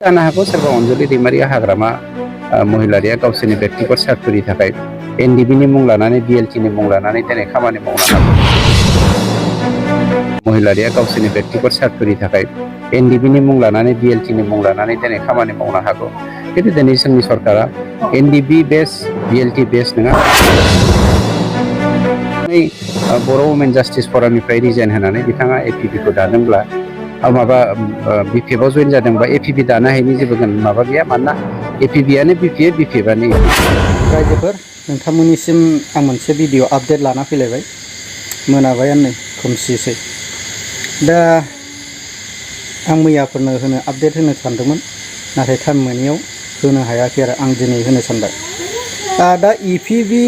जानो हागौ सोरबा अनजलि दैमारिया हाग्रामा महिलारिया गावसोरनि व्यक्तिगत सार्थनि थाखाय एनडिबिनि मुं लानानै बिएलटिनि मुं लानानै दिनै खामानि मावनो हागौ। महिलारिया गावसोरनि व्यक्तिगत सार्थनि थाखाय एनडिबिनि मुं लानानै बिएलटिनि मुं लानानै दिनै खामानि मावनो हागौ। खिन्थु दिनै जोंनि सरकारा एनडिबि बेस बिएलटि बेस नङा। बर' वुमेन जास्टिस फरामनिफ्राय रिजाइन होनानै बिथाङा एपिबिखौ दादोंब्ला माबा बिपिएफआव जइन जादोंबा एपिबि दानो हायैनि जेबो माबा गैया। मानोना एपिबिआनो बिपिएफ बिपिएफआनो रायजोफोर नोंथांमोननिसिम आं मोनसे भिडिअ आपडेट लाना फैलायबाय। मोनाबायानो नै खोमसिसै। दा आं मैयाफोरनो होनो आपडेट होनो सानदोंमोन, नाथाय टाइम मोनैयाव होनो हायाखै आरो आं दिनै होनो सानबाय। दा एपिबि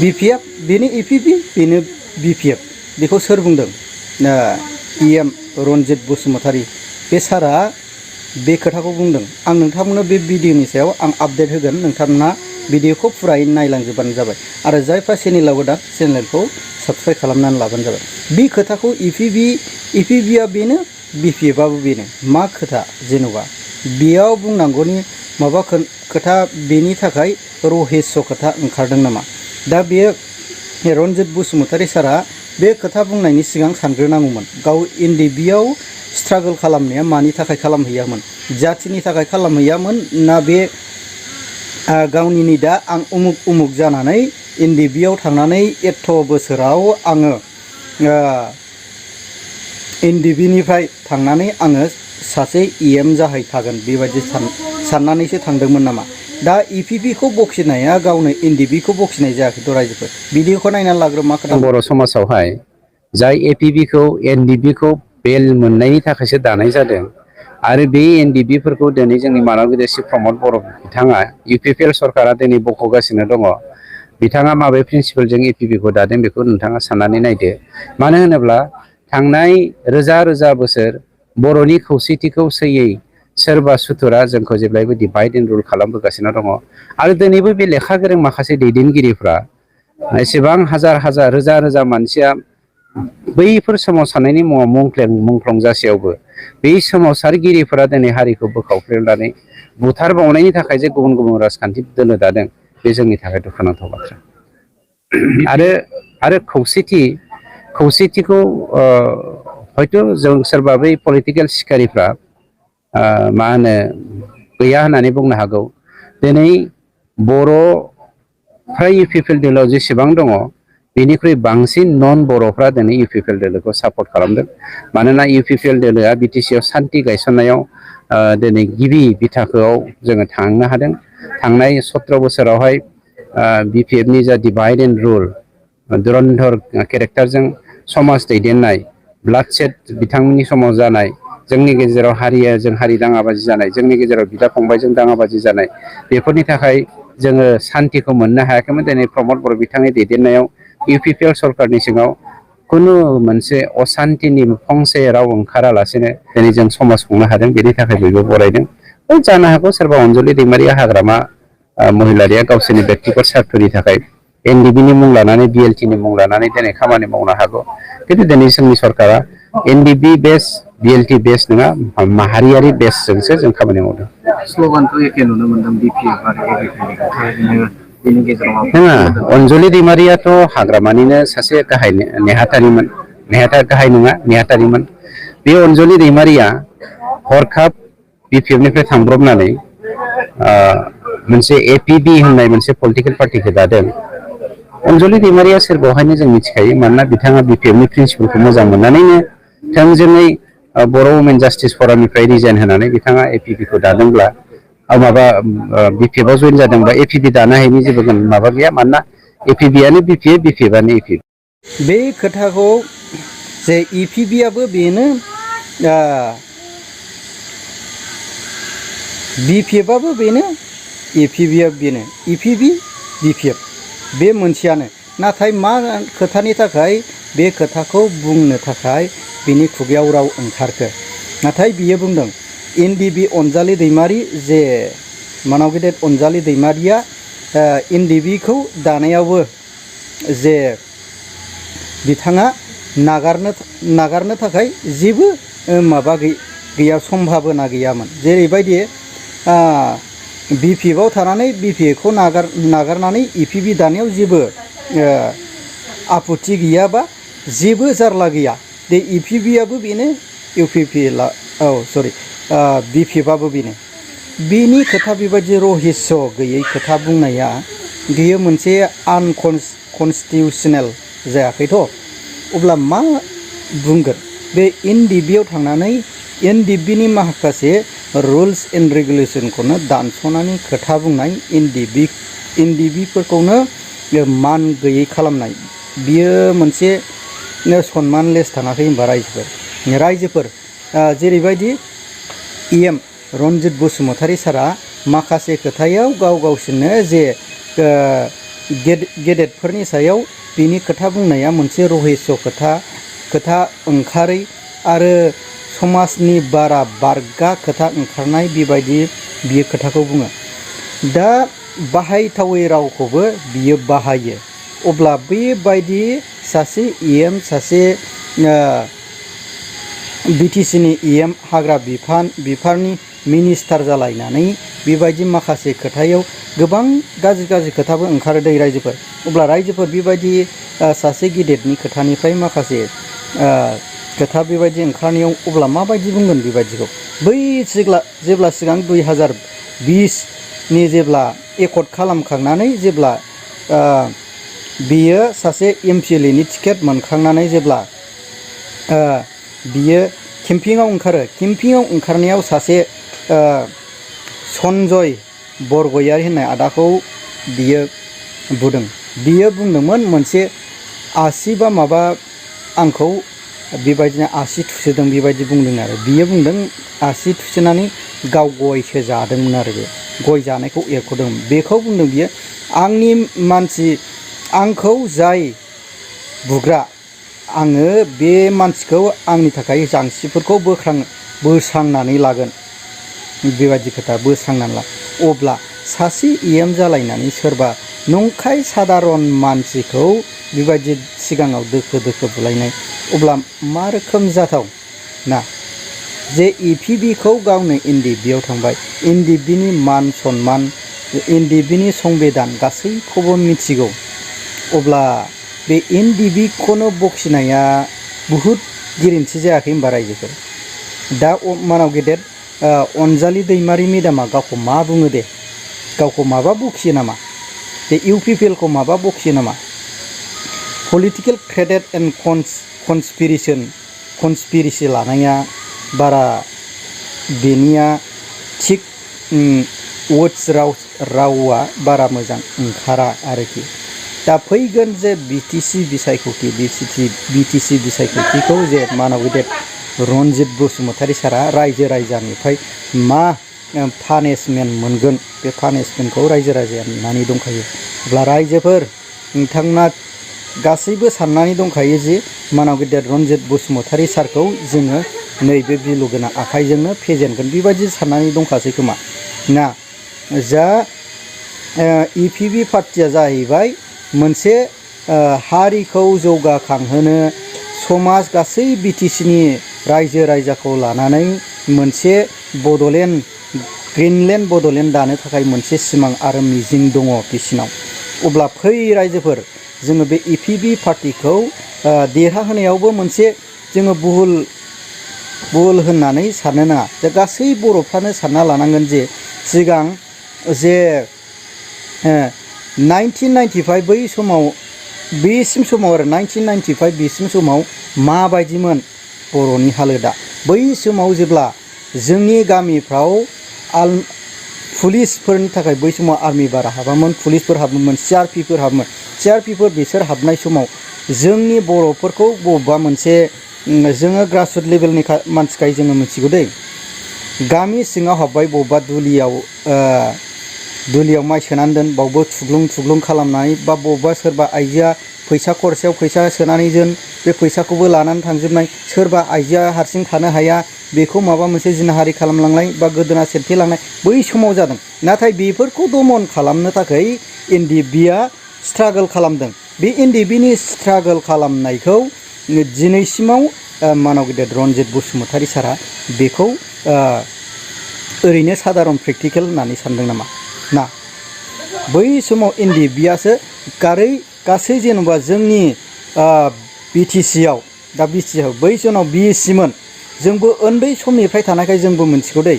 बिपिएफ बेनो एपिबि बेनो बिपिएफ बेखौ सोर बुंदों? इएम रनजित बसुमतारी बे सारा बे खोथाखौ बुंदों। आं नोंथांमोननो बे भिडिअनि सायाव आं आपडेट होगोन। नोंथांमोना भिडिअखौ फुरायै नायलांजोबबानो जाबाय आरो जायफ्रा चेनेलाव गोदान चेनेलखौ साबस्क्राइब खालामनानै लाबानो जाबाय। बे खोथाखौ एपिबिआ बेनो बिपिएफआबो बेनो मा खोथा? जेन'बा बेयाव बुंनांगौनि माबा खोथा बेनि थाखाय रहस्य खोथा ओंखारदों नामा? दा बेयो रनजित बसुमतारी सारा बे खोथा बुंनायनि सिगां सानग्रोनांगौमोन। गाव एनडिबिआव स्ट्रागल खालामनाया मानि थाखाय खालामहैयामोन? जाथिनि थाखाय खालामहैयामोन ना बे गावनिनो दा आं उमुक जानानै एनडिबिआव थांनानै एथ' बोसोराव आङो एनडिबिनिफ्राय थांनानै आङो सासे इएम जाहैखागोन बेबायदि साननानैसो थांदोंमोन नामा? दा एपिबिखौ बखिनाया गावनो एनडिबिखौ बखिनाय जायाखैथ' रायजोफोर। भिडिअखौ नायनानै लाग्रो मा खोथा। बर' समाजावहाय जाय एपिबिखौ एनडिबिखौ बेल मोननायनि थाखायसो दानाय जादों आरो बे एनडिबिफोरखौ दिनै जोंनि मानब गिदेर प्रमद बर' बिथाङा इउपिपिएल सरकारा दिनै बख'गासिनो दङ। बिथाङा माबे प्रिन्सिपालजों एपिबिखौ दादों बेखौ नोंथाङा साननानै नायदो। मानो होनोब्ला थांनाय रोजा रोजा बोसोर बर'नि खौसेथिखौ सैयै सोरबा सुथुरा जोंखौ जेब्लायबो डिभाइड एन्ड रुल खालामबोगासिनो दङ। आरो दिनैबो बे लेखा गोरों माखासे दैदेनगिरिफ्रा एसेबां हाजार हाजार रोजा रोजा मानसिया बैफोर सोमावसारनायनि मुङाव मुंख्लं जासेयावबो बै सोमावसारगिरिफोरा दिनै हारिखौ बोखावफ्लेनानै बुथारबावनायनि थाखाय जे गुबुन गुबुन राजखान्थि दोलो दादों, बे जोंनि थाखाय दुखुनांथाव बाथ्रा। आरो खौसेथिखौ हयथ' जों सोरबा बै पलिटिकेल सिखारिफ्रा मा होनो गैया होननानै बुंनो हागौ। दिनै बर'फ्रा इउपिपिएल दोलोआव जेसेबां दङ बेनिख्रुइ बांसिन नन बर'फ्रा दिनै इउपिपिएल दोलोखौ सापर्ट खालामदों। मानोना इउपिपिएल दोलोआ बिटिसिआव सान्थि गायसननायाव दिनै गिबि बिथाखोआव जोङो थांनो हादों। थांनाय 17 बोसोरावहाय बिपिएफनि जा डिभाइड एन्ड रुल धुरन्धर केरेक्टारजों समाज दैदेननाय, ब्लाड सेड बिथांमोननि समाव जानाय, जोंनि गेजेराव हारिजों हारि दाङाबाजि जानाय, जोंनि गेजेराव बिदा फंबायजों दाङाबाजि जानाय, बेफोरनि थाखाय जोङो सान्थिखौ मोननो हायाखैमोन। दिनै प्रमद बर' बिथांनि दैदेननायाव इउपिपिएल सरकारनि सिङाव खुनु मोनसे असान्तिनि फंसे राव ओंखारालासेनो दिनै जों समाज खुंनो हादों। बेनि थाखाय बयबो बरायदों। जानो हागौ सोरबा अनजलि दैमारिया हाग्रामा महिलारिया गावसोरनि व्यक्तिगत सार्थनि थाखाय एनडिबिनि मुं लानानै बिएलटिनि मुं लानानै दिनै खामानि मावनो हागौ। खिन्थु दिनै जोंनि सरकारा एनडिबि बेस बिएलटि बेस नङा, माहारियारि बेसजोंसो जों खामानि मावदों। स्ल'गानखौ एखे नुनो मोनदों बिपिएफ आरो एबिभिनि बेनि गेजेराव नङा, अनजलि दैमारियाथ' हाग्रामानिनो सासे गाहाय नेहाथारिमोन। गाहाय नङा, नेहाथारिमोन। बे अनजलि दैमारिया हरखाब बिपिएफनिफ्राय थांब्रबनानै मोनसे एपिबि होननाय मोनसे पलिटिकेल पार्टिखौ दादों। अनजलि दैमारिया सोर बेवहायनो जों मिथिखायो। मानोना बिथाङा बिपिएफनि प्रिन्सिपालखौ मोजां मोननानैनो थोंजोङै बर' वुमेन जास्टिस फरामनिफ्राय रिजाइन होनानै बिथाङा एपिबिखौ दादोंब्ला माबा बिपिएफआव जइन जादोंबा एपिबि दानो हायैनि जेबो माबा गैया। मानोना एपिबिआनो बिपिएफ बिपिएफआनो एपिबि। बे खोथाखौ जे एपिबिआबो बेनो बिपिएफआबो बेनो एपिबिआबो बेनो, एपिबि बिपिएफ बे मोनसेयानो। नाथाय मा खोथानि थाखाय बे खोथाखौ बुंनो थाखाय बिनि खुगायाव राव ओंखारखो? नाथाय बियो बुंदों एनडिबि अनजालि दैमारि, जे मानाव गेदेर अनजालि दैमारिया एनडिबिखौ दानायावबो जे बिथाङा नागारनो थाखाय जेबो माबा गैया सम्भाबना गैयामोन जेरैबायदि बिपिएफआव थानानै बिपिएफखौ नागारनानै इपिबि दानायाव जेबो आपत्ति गैया बा जेबो जारला गैया दे इपिबिआबो बेनो इउपिपिएल बिपिएफआबो बेनो बिनि खोथा बेबायदि रहस्य गैयै खोथा बुंनाया बेयो मोनसे आनकनस्टिटिउसनेल जायाखैथ' अब्ला मा बुंगोन बे एनडिएफबिआव थांनानै एनडिएफबिनि माखासे रुल्स एन्ड रेगुलेसनखौनो दानस'नानै खोथा बुंनाय एनडिएफबिफोरखौनो मान गैयै खालामनाय बियो मोनसे सनमानलेस थाङाखै होनबा रायजोफोर जेरैबायदि इएम रन्जित बसुमतारी सारा माखासे खोथायाव गावसोरनो जे गेदेरफोरनि सायाव बिनि खोथा बुंनाया मोनसे रहस्य खोथा ओंखारै आरो समाजनि बारा बारगा खोथा ओंखारनाय बेबायदि बियो खोथाखौ बुङो दा बाहायथावै रावखौबो बियो बाहायो अब्ला बेबायदि सासे इएम सासे बिटिसिनि इएम हाग्रा बिफाननि मिनिस्टार जालायनानै बेबायदि माखासे खोथायाव गोबां गाज्रि खोथाबो ओंखारो दै रायजोफोर अब्ला रायजोफोर बेबायदि सासे गिदिरनि खोथानिफ्राय माखासे खोथा बेबायदि ओंखारनायाव अब्ला माबायदि बुंगोन बेबायदिखौ बै जेब्ला सिगां 2020नि जेब्ला एकर्ड खालामखांनानै जेब्ला बियो सासे एमपिएलएनि टिकेट मोनखांनानै जेब्ला बियो केम्पिंआव ओंखारनायाव सासे सन्जय बरगयारी होननाय आदाखौ बियो बुंदोंमोन मोनसे आसि बा माबा आंखौ बेबायदिनो आसि थुसोदों बेबायदि बुंदों आरो बियो बुंदों आसि थुसोनानै गाव गयसो जादोंमोन आरो बे गय जानायखौ एरख'दों बेखौ बुंदों बियो आंनि मानसि आंखौ जाय बुग्रा आङो बे मानसिखौ आंनि थाखाय जांसिफोरखौ बोस्रांनानै लागोन बेबायदि खोथा बोस्रांनानै ला अब्ला सासे इएम जालायनानै सोरबा नंखाय सादारन मानसिखौ बेबायदि सिगाङाव दोखो बुलायनाय अब्ला मा रोखोम जाथाव ना जे इपिबिखौ गावनो एनडिएफबिआव थांबाय एनडिएफबिनि मान सनमान एनडिएफबिनि संबिधान गासैखौबो मिथिगौ अब्ला बे एनडिएफबिखौनो बखिनाया बुहुद गोरोन्थि जायाखै होनबा रायजोफोर दा मानाव गेदेर अनजालि दैमारि मेदामा गावखौ मा बुङो दे गावखौ माबा बखियो नामा बे इउपिपिएलखौ माबा बखियो नामा पलिटिकेल क्रेडिट एन्ड कनस्पिरेसि लानाया बारा बेनिया थिग वर्ड्स रावा बारा मोजां ओंखारा आरोखि दा फैगोन जे बिटिसि बिसायख'थिखौ जे मानाव गेदेर रन्जित बसुमतारी सारा रायजानिफ्राय मा पानिशमेन्ट मोनगोन बे पानिशमेन्टखौ रायजाया नेनानै दंखायो अब्ला रायजोफोर नोंथांमोना गासैबो साननानै दंखायो जे मानाव गेदेर रन्जित बसुमतारी सारखौ जोङो नैबे बिलु गोनां आखाइजोंनो फेजेनगोन बेबायदि साननानै दंखासै खोमा ना जा इपिबि पार्टिया जाहैबाय मोनसे हारिखौ जौगाखांहोनो समाज गासै बिटिसिनि रायजो राजाखौ लानानै मोनसे ग्रिनलेण्ड बड'लेण्ड दानो थाखाय मोनसे सिमां आरो मिजिं दङ बिसिनाव अब्ला फै रायजोफोर जोङो बे इपिबि पार्टिखौ देरहाहोनायावबो मोनसे जोङो भुल होननानै साननो नाङा जे गासै बर'फ्रानो सानना लानांगोन जे सिगां जे 1995 बै समाव बेसिम समाव आरो 1995 बेसिम समाव माबायदिमोन बर'नि हालोदा बै समाव जेब्ला जोंनि गामिफ्राव पुलिसफोरनि थाखाय बै समाव आर्मि बारा हाबामोन पुलिसफोर हाबोमोन सिआरपिफोर हाबोमोन सिआरपिफोर बिसोर हाबनाय समाव जोंनि बर'फोरखौ बबेबा मोनसे जोङो ग्रासरुट लेभेलनि मानसिखाय जोङो मिथिगौ दै गामि सिङाव हाबबाय बबेबा दुलियाव माइ सोनानै दोन बावबो थुग्लुं खालामनानै बा बबेबा सोरबा आइजोआ फैसा खरसायाव फैसा सोनानै दोन बे फैसाखौबो लानानै थांजोबनाय सोरबा आइजोआ हारसिं थानो हाया बेखौ माबा मोनसे जिनाहारि खालामलांनाय बा गोदोना सेरथेलांनाय बै समाव जादों नाथाय बेफोरखौ दमन खालामनो थाखाय एनडिएफबिआ स्ट्रागल खालामदों बे एनडिएफबिनि स्ट्रागल खालामनायखौ दिनैसिमाव मानाव गेदेर रनजित बसुमतारी सारा बेखौ ओरैनो साधारन प्रेक्टिकेल होननानै सानदों नामा? ना, बै समाव NDFBआसो गासै जेनेबा जोंनि BTCआव दा BTCआव बै समाव BSCमोन। जोंबो उन्दै समनिफ्राय थानायखाय जोंबो मिथिगौ दै,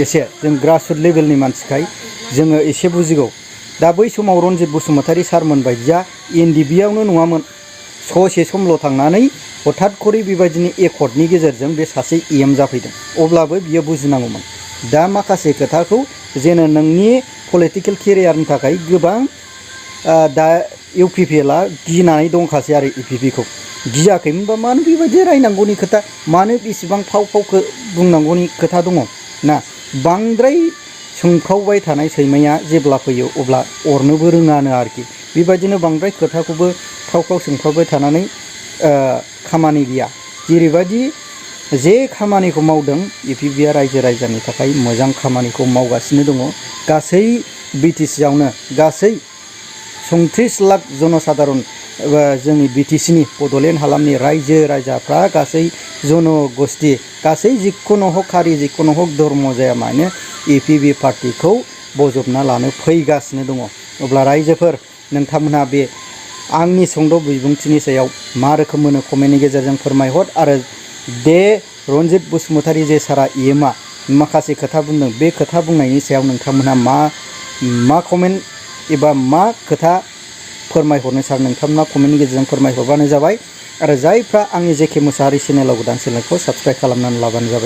एसे जों ग्रासरुट लेभेलनि मानसिखाय जोङो एसे बुजिगौ। दा बै समाव रनजित बसुमतारी सारमोन बायदिया NDFBआवनो नङामोन, ससे समल' थांनानै हठात खरि बेबायदिनो एकर्डनि गेजेरजों बे सासे EM जाफैदों। अब्लाबो बियो बुजिनांगौमोन। दा माखासे खोथाखौ जेन' नोंनि पलिटिकेल केरियारनि थाखाय गोबां दा UPPLआ गिनानै दंखासै आरो APBखौ गियाखैमोनबा मानो बेबायदि रायनांगौनि खोथा, मानो बेसेबां फाव बुंनांगौनि खोथा दङ ना। बांद्राय सोंखावबाय थानाय सैमाया जेब्ला फैयो अब्ला अरनोबो रोङानो आरोखि। बेबायदिनो बांद्राय खोथाखौबो फाव सोंखावबाय थानानै खामानि गैया। जेरैबायदि जे खामानिखौ मावदों APBआ रायजो राजानि थाखाय मोजां खामानिखौ मावगासिनो दङ। गासै BTCआवनो गासै 34 लाख जनसाधारन जोंनि BTCनि बड'लेण्ड हालामनि रायजो राजाफ्रा गासै जनगोष्ठी गासै जिखुनु हक हारि जिखुनु हक धर्म जाया मानो APB पार्टिखौ बजबना लानो फैगासिनो दङ। अब्ला रायजोफोर नोंथांमोनहा बे आंनि सुंद' बिबुंथिनि सायाव मा रोखोम मोनो कमेन्टनि गेजेरजों फोरमायहर। आरो बे रनजित बसुमतारी जे सारा EMआ माखासे खोथा बुंदों, बे खोथा बुंनायनि सायाव नोंथांमोनहा मा कमेन्ट एबा मा खोथा फोरमायहरनो सार नोंथांमोना कमेन्टनि गेजेरजों फोरमायहरबानो जाबाय। आरो जायफ्रा आंनि जेके मोसाहारि चेनेलाव गोदान चेनेलखौ साबस्क्राइब खालामनानै लाबानो जाबाय।